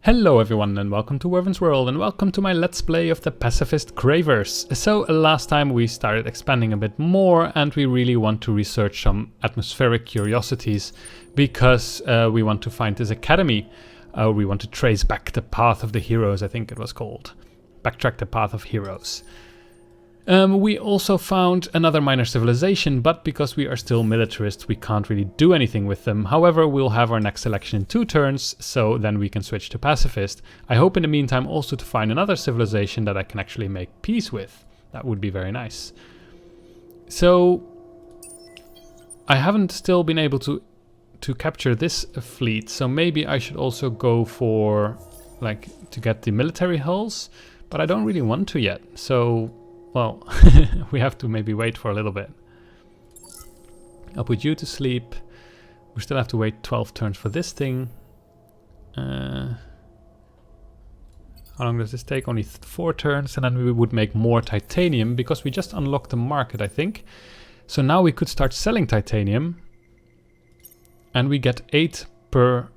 Hello everyone and welcome to Werven's World and welcome to my Let's Play of the Pacifist Cravers. So last time we started expanding a bit more and we really want to research some atmospheric curiosities because we want to find this academy. We want to trace back the path of the heroes, I think it was called. Backtrack the path of heroes. We also found another minor civilization, but because we are still militarists, we can't really do anything with them. However, we'll have our next selection in 2 turns, so then we can switch to pacifist. I hope in the meantime also to find another civilization that I can actually make peace with. That would be very nice. So, I haven't still been able to capture this fleet, so maybe I should also go for, to get the military hulls, but I don't really want to yet, so... Well, we have to maybe wait for a little bit. I'll put you to sleep. We still have to wait 12 turns for this thing. How long does this take? Only 4 turns, and then we would make more titanium because we just unlocked the market, I think. So now we could start selling titanium. And we get 8 per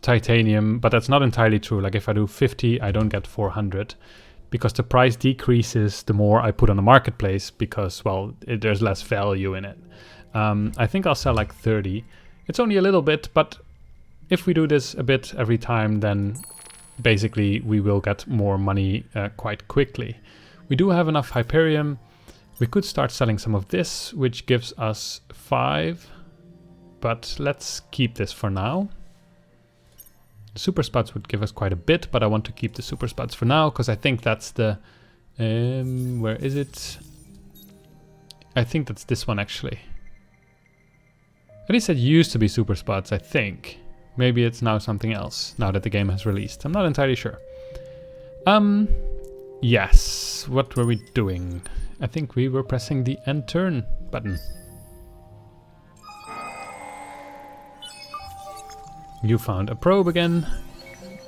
titanium, but that's not entirely true. Like if I do 50, I don't get 400. Because the price decreases the more I put on the marketplace because, well, there's less value in it. I think I'll sell like 30. It's only a little bit, but if we do this a bit every time, then basically we will get more money quite quickly. We do have enough Hyperium. We could start selling some of this, which gives us 5. But let's keep this for now. Super Spuds would give us quite a bit, but I want to keep the Super Spuds for now, because I think that's the... where is it? I think that's this one, actually. At least it used to be Super Spuds, I think. Maybe it's now something else, now that the game has released. I'm not entirely sure. Yes. What were we doing? I think we were pressing the End Turn button. You found a probe again.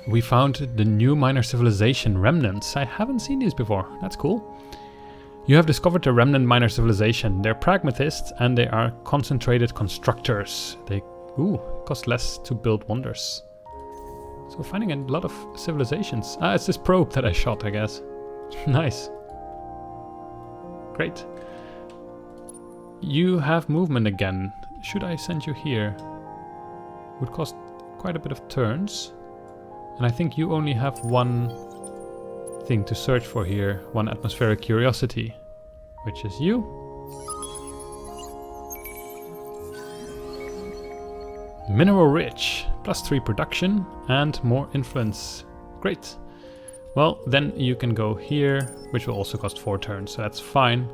We found the new minor civilization remnants. I haven't seen these before. That's cool. You have discovered a remnant minor civilization. They're pragmatists and they are concentrated constructors. They cost less to build wonders. So we're finding a lot of civilizations. It's this probe that I shot, I guess. Nice. Great. You have movement again. Should I send you here? Would cost quite a bit of turns, and I think you only have one thing to search for here, one atmospheric curiosity, which is you. Mineral rich, +3 production and more influence. Great. Well, then you can go here, which will also cost 4 turns, so that's fine.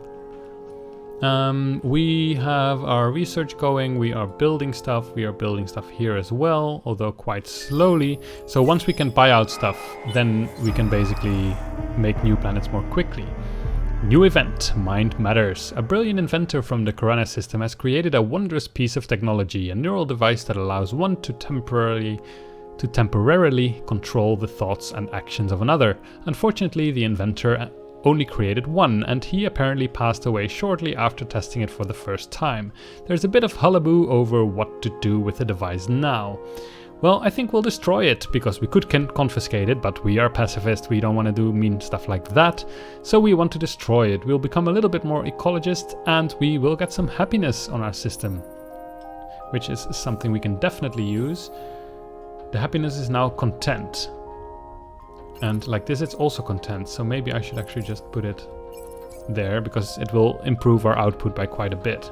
We have our research going, we are building stuff here as well, although quite slowly. So once we can buy out stuff, then we can basically make new planets more quickly. New event, Mind Matters. A brilliant inventor from the Corona system has created a wondrous piece of technology, a neural device that allows one to temporarily control the thoughts and actions of another. Unfortunately, the inventor only created one, and he apparently passed away shortly after testing it for the first time. There's a bit of hullabaloo over what to do with the device now. Well, I think we'll destroy it, because we could confiscate it, but we are pacifist, we don't want to do mean stuff like that, so we want to destroy it. We'll become a little bit more ecologist, and we will get some happiness on our system, which is something we can definitely use. The happiness is now content. And like this, it's also content, so maybe I should actually just put it there, because it will improve our output by quite a bit.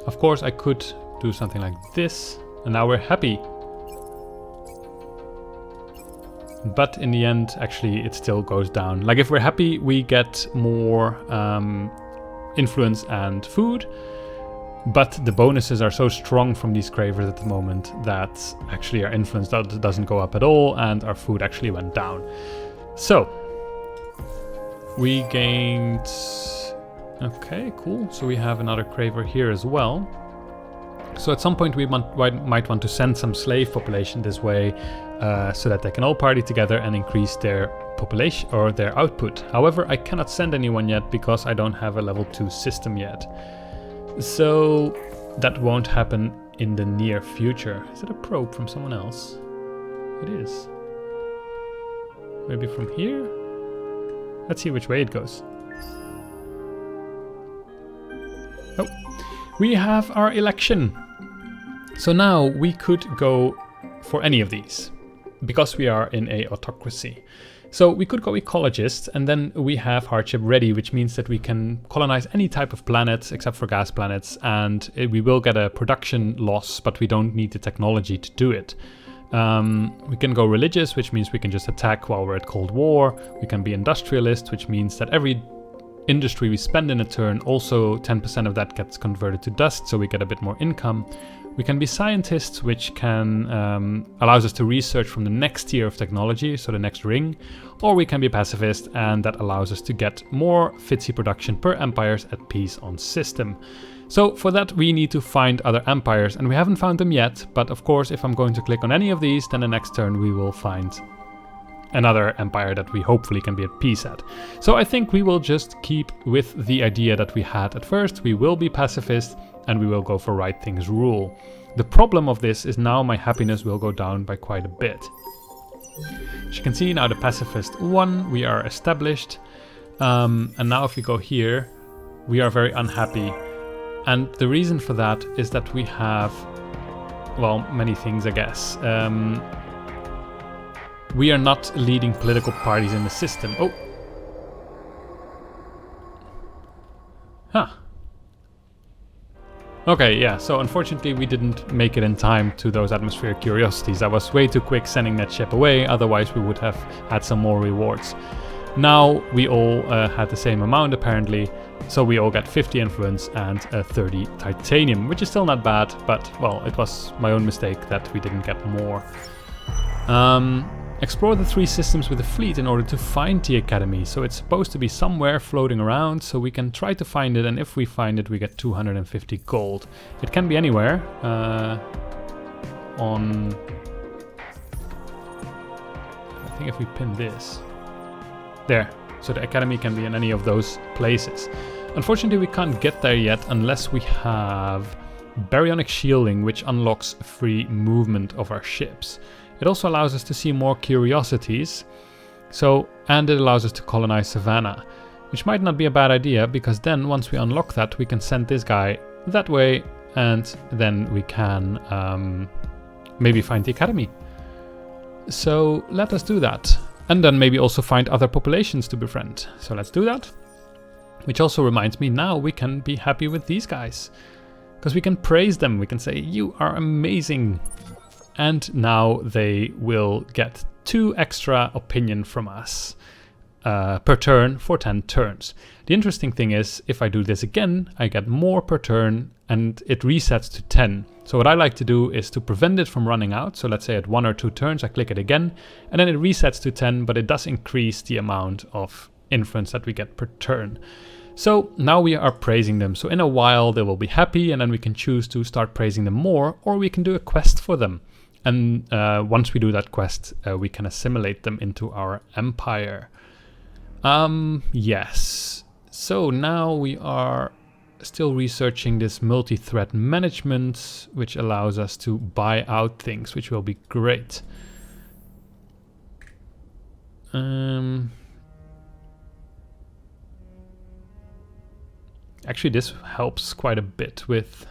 Of course, I could do something like this, and now we're happy. But in the end, actually, it still goes down. Like if we're happy, we get more influence and food. But the bonuses are so strong from these Cravers at the moment that actually our influence doesn't go up at all and our food actually went down. So, we gained... Okay, cool. So we have another Craver here as well. So at some point we might want to send some slave population this way so that they can all party together and increase their population or their output. However, I cannot send anyone yet because I don't have a level 2 system yet. So that won't happen in the near future. Is it a probe from someone else? it is. Maybe from here? Let's see which way it goes. Oh, we have our election. So now we could go for any of these, because we are in a autocracy. So we could go ecologist, and then we have hardship ready, which means that we can colonize any type of planet except for gas planets, and we will get a production loss, but we don't need the technology to do it. We can go religious, which means we can just attack while we're at Cold War. We can be industrialist, which means that every industry we spend in a turn, also 10% of that gets converted to dust, so we get a bit more income. We can be scientists, which can allows us to research from the next tier of technology, so the next ring, or we can be pacifist, and that allows us to get more FTSE production per empires at peace on system. So for that we need to find other empires, and we haven't found them yet, but of course if I'm going to click on any of these, then the next turn we will find another empire that we hopefully can be at peace at. So I think we will just keep with the idea that we had at first. We will be pacifist, and we will go for right things rule. The problem of this is now my happiness will go down by quite a bit. As you can see now the pacifist won, we are established, and now if we go here, we are very unhappy. And the reason for that is that we have, well, many things I guess. We are not leading political parties in the system. Oh! Huh. Okay, yeah, so unfortunately we didn't make it in time to those atmospheric curiosities. I was way too quick sending that ship away, otherwise we would have had some more rewards. Now we all had the same amount apparently, so we all got 50 influence and 30 titanium, which is still not bad, but well, it was my own mistake that we didn't get more. Explore the 3 systems with a fleet in order to find the academy. So it's supposed to be somewhere floating around, so we can try to find it, and if we find it we get 250 gold. It can be anywhere. I think if we pin this. There. So the academy can be in any of those places. Unfortunately we can't get there yet unless we have baryonic shielding, which unlocks free movement of our ships. It also allows us to see more curiosities, and it allows us to colonize Savannah, which might not be a bad idea, because then once we unlock that we can send this guy that way, and then we can maybe find the academy. So let us do that, and then maybe also find other populations to befriend. So let's do that, which also reminds me now we can be happy with these guys, because we can praise them. We can say, you are amazing. And now they will get 2 extra opinion from us per turn for 10 turns. The interesting thing is, if I do this again, I get more per turn and it resets to 10. So what I like to do is to prevent it from running out. So let's say at 1 or 2 turns I click it again, and then it resets to 10, but it does increase the amount of influence that we get per turn. So now we are praising them. So in a while they will be happy, and then we can choose to start praising them more, or we can do a quest for them. And once we do that quest, we can assimilate them into our empire. Yes. So now we are still researching this multi-threat management, which allows us to buy out things, which will be great. Actually, this helps quite a bit with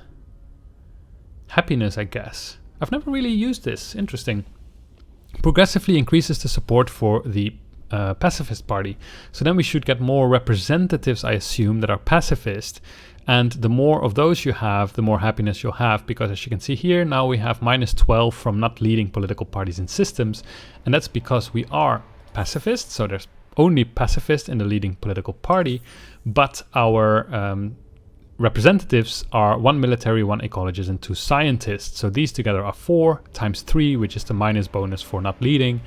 happiness, I guess. I've never really used this. Interesting. Progressively increases the support for the pacifist party. So then we should get more representatives, I assume, that are pacifist. And the more of those you have, the more happiness you'll have. Because as you can see here, now we have -12 from not leading political parties in systems. And that's because we are pacifist. So there's only pacifist in the leading political party. But our representatives are 1 military, 1 ecologist, and 2 scientists. So these together are 4 times 3, which is the minus bonus for not leading,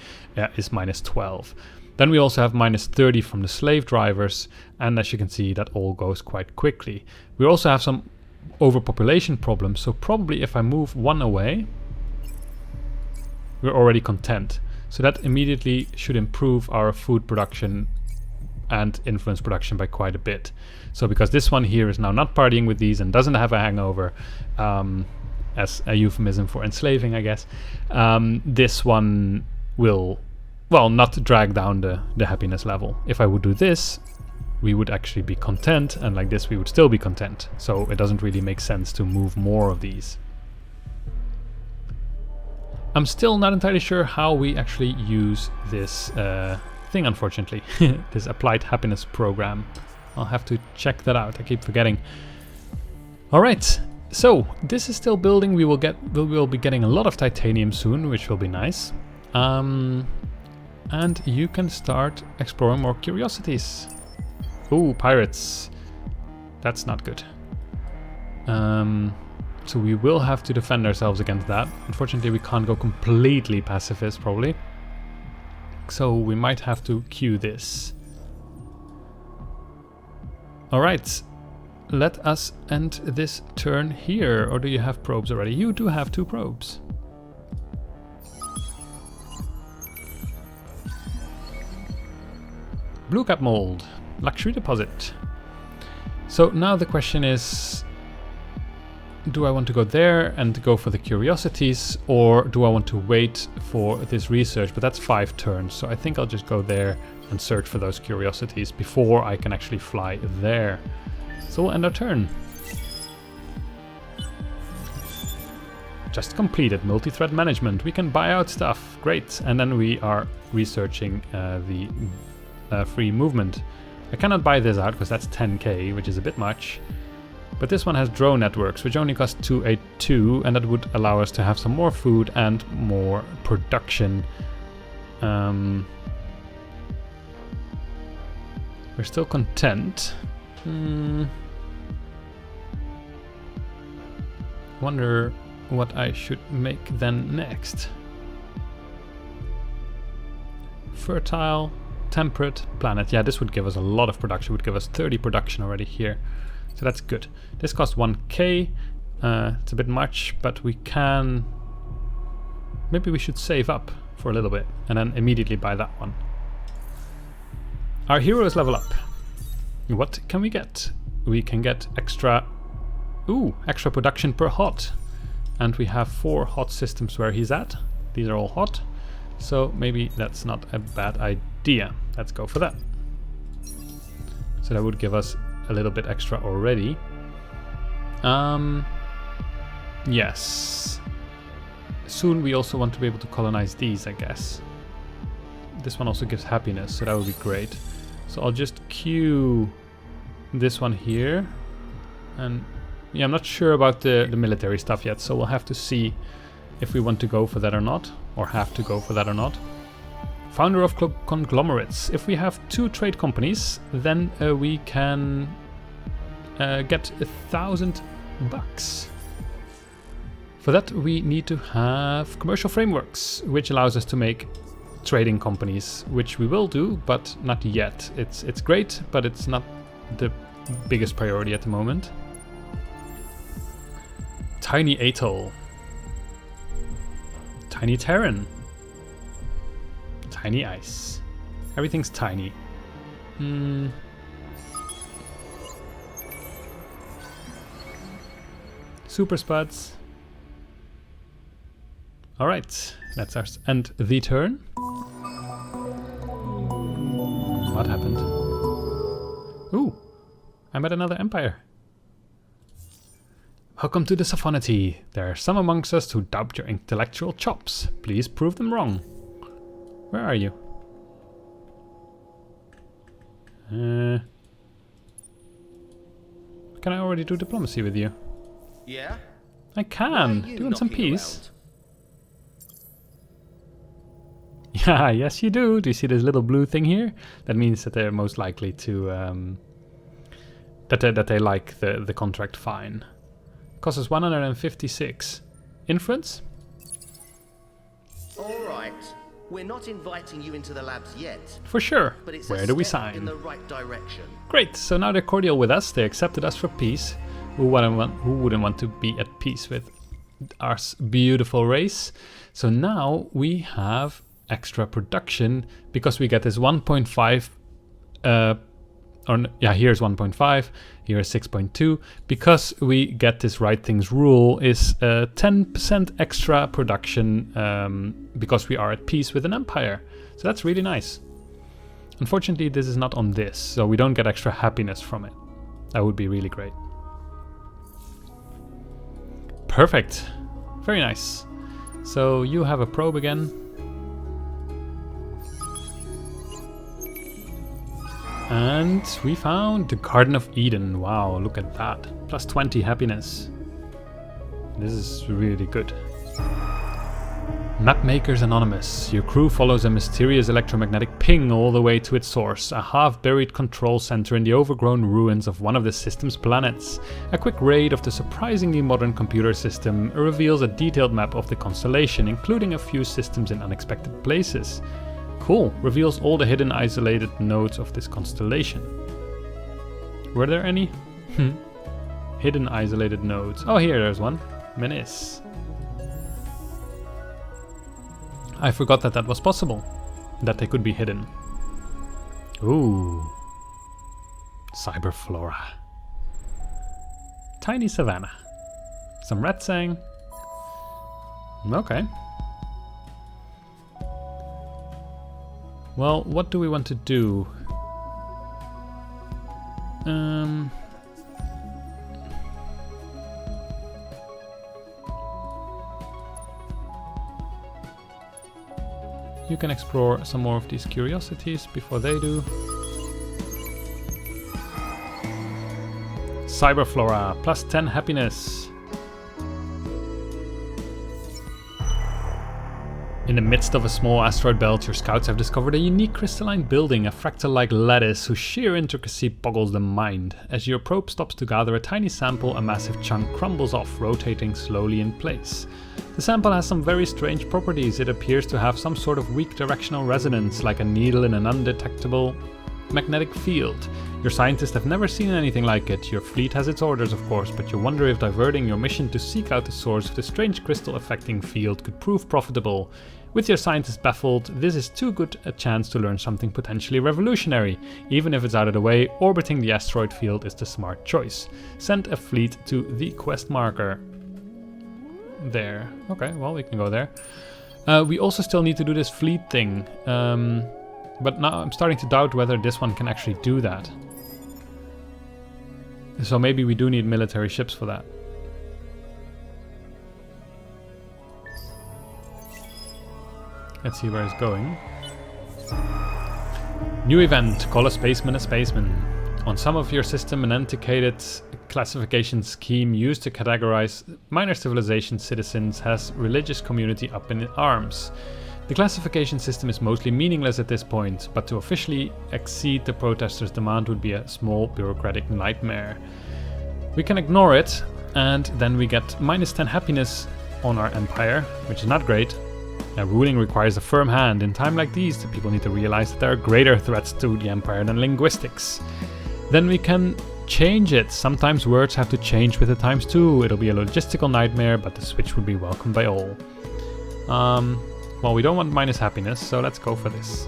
is -12. Then we also have -30 from the slave drivers, and as you can see, that all goes quite quickly. We also have some overpopulation problems, so probably if I move 1 away, we're already content. So that immediately should improve our food production and influence production by quite a bit. So because this one here is now not partying with these and doesn't have a hangover, as a euphemism for enslaving, I guess, this one will, well, not drag down the happiness level. If I would do this, we would actually be content, and like this we would still be content. So it doesn't really make sense to move more of these. I'm still not entirely sure how we actually use this thing, unfortunately. This applied happiness program. I'll have to check that out. I keep forgetting. Alright, so this is still building. We will be getting a lot of titanium soon, which will be nice. And you can start exploring more curiosities. Ooh, pirates. That's not good. So we will have to defend ourselves against that. Unfortunately, we can't go completely pacifist, probably. So we might have to queue this. Alright, let us end this turn here. Or do you have probes already? You do have 2 probes. Blue cap mold. Luxury deposit. So now the question is, do I want to go there and go for the curiosities, or do I want to wait for this research? But that's 5 turns, so I think I'll just go there and search for those curiosities before I can actually fly there. So we'll end our turn. Just completed multi-thread management. We can buy out stuff. Great. And then we are researching the free movement. I cannot buy this out because that's 10k, which is a bit much. But this one has drone networks, which only cost 282, and that would allow us to have some more food and more production. We're still content. Wonder what I should make then next. Fertile, temperate planet. Yeah, this would give us a lot of production. Would give us 30 production already here. So that's good. This costs 1k. It's a bit much, but we can... Maybe we should save up for a little bit and then immediately buy that one. Our heroes level up. What can we get? We can get extra... Ooh, extra production per hot. And we have 4 hot systems where he's at. These are all hot. So maybe that's not a bad idea. Let's go for that. So that would give us a little bit extra already. Yes. Soon we also want to be able to colonize these, I guess. This one also gives happiness, so that would be great. So I'll just queue this one here. And yeah, I'm not sure about the military stuff yet, so we'll have to see if we want to go for that or not, or have to go for that or not. Founder of conglomerates. If we have 2 trade companies, then we can get $1,000. For that, we need to have commercial frameworks, which allows us to make trading companies, which we will do, but not yet. It's great, but it's not the biggest priority at the moment. Tiny atoll. Tiny Terran. Tiny ice. Everything's tiny. Super spuds. Alright, that's ours. And the turn. What happened? Ooh, I'm at another empire. Welcome to the Sophonity. There are some amongst us who doubt your intellectual chops. Please prove them wrong. Where are you? Can I already do diplomacy with you? Yeah? I can. Do you want some peace? Yeah, yes you do. Do you see this little blue thing here? That means that they're most likely to... that they like the contract fine. Costs us 156. Influence? Alright. We're not inviting you into the labs yet. For sure. But it's Where do we step sign? in the right direction. Great, so now they're cordial with us. They accepted us for peace. Who wouldn't want to be at peace with our beautiful race? So now we have extra production because we get this 1.5 yeah, here's 1.5, here is 6.2, because we get this right things rule is 10% extra production because we are at peace with an empire. So that's really nice. Unfortunately, this is not on this, so we don't get extra happiness from it. That would be really great. Perfect. Very nice. So you have a probe again. And we found the Garden of Eden. Wow, look at that. Plus 20 happiness. This is really good. Mapmakers Anonymous. Your crew follows a mysterious electromagnetic ping all the way to its source, a half-buried control center in the overgrown ruins of one of the system's planets. A quick raid of the surprisingly modern computer system reveals a detailed map of the constellation, including a few systems in unexpected places. Cool, reveals all the hidden isolated nodes of this constellation. Were there any? Hidden isolated nodes. Oh, here, there's one. Menace. I forgot that that was possible. That they could be hidden. Ooh. Cyberflora. Tiny savanna. Some red sang. Okay. Well, what do we want to do? You can explore some more of these curiosities before they do. Cyberflora, plus 10 happiness. In the midst of a small asteroid belt, your scouts have discovered a unique crystalline building, a fractal-like lattice whose sheer intricacy boggles the mind. As your probe stops to gather a tiny sample, a massive chunk crumbles off, rotating slowly in place. The sample has some very strange properties. It appears to have some sort of weak directional resonance, like a needle in an undetectable magnetic field. Your scientists have never seen anything like it. Your fleet has its orders, of course, but you wonder if diverting your mission to seek out the source of the strange crystal affecting field could prove profitable. With your scientists baffled, this is too good a chance to learn something potentially revolutionary. Even if it's out of the way, orbiting the asteroid field is the smart choice. Send a fleet to the quest marker. There. Okay, well, we can go there. We also still need to do this fleet thing. But now I'm starting to doubt whether this one can actually do that. So maybe we do need military ships for that. Let's see where it's going. New event, call a spaceman a spaceman. On some of your system, an antiquated classification scheme used to categorize minor civilization citizens has religious community up in arms. The classification system is mostly meaningless at this point, but to officially exceed the protesters' demand would be a small bureaucratic nightmare. We can ignore it, and then we get minus 10 happiness on our empire, which is not great. Ruling requires a firm hand. In time like these, the people need to realize that there are greater threats to the empire than linguistics. Then we can change it. Sometimes words have to change with the times too. It'll be a logistical nightmare, but the switch would be welcomed by all. Well, we don't want minus happiness, so let's go for this.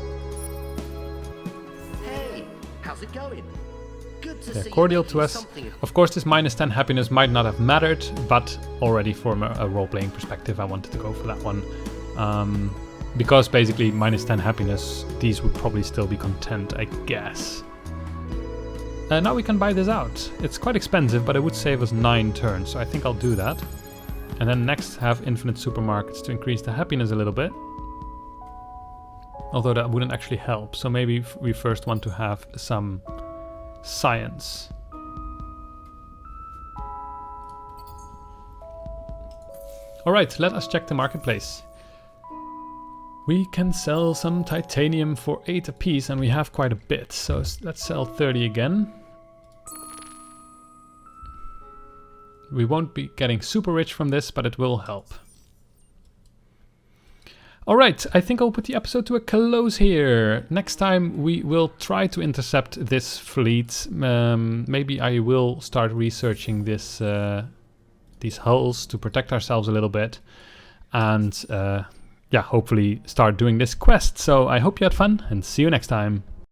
Hey, how's it going? Good to They're see cordial you to us. something. Of course, this minus 10 happiness might not have mattered, but already from a role-playing perspective, I wanted to go for that one. Because basically, minus 10 happiness, these would probably still be content, I guess. Now we can buy this out. It's quite expensive, but it would save us 9 turns, so I think I'll do that. And then next have infinite supermarkets to increase the happiness a little bit. Although that wouldn't actually help, so maybe we first want to have some science. Alright, let us check the marketplace. We can sell some titanium for 8 apiece, and we have quite a bit, so let's sell 30 again. We won't be getting super rich from this, but it will help. Alright, I think I'll put the episode to a close here. Next time we will try to intercept this fleet. Maybe I will start researching this, these hulls to protect ourselves a little bit. And yeah, hopefully start doing this quest. So I hope you had fun and see you next time.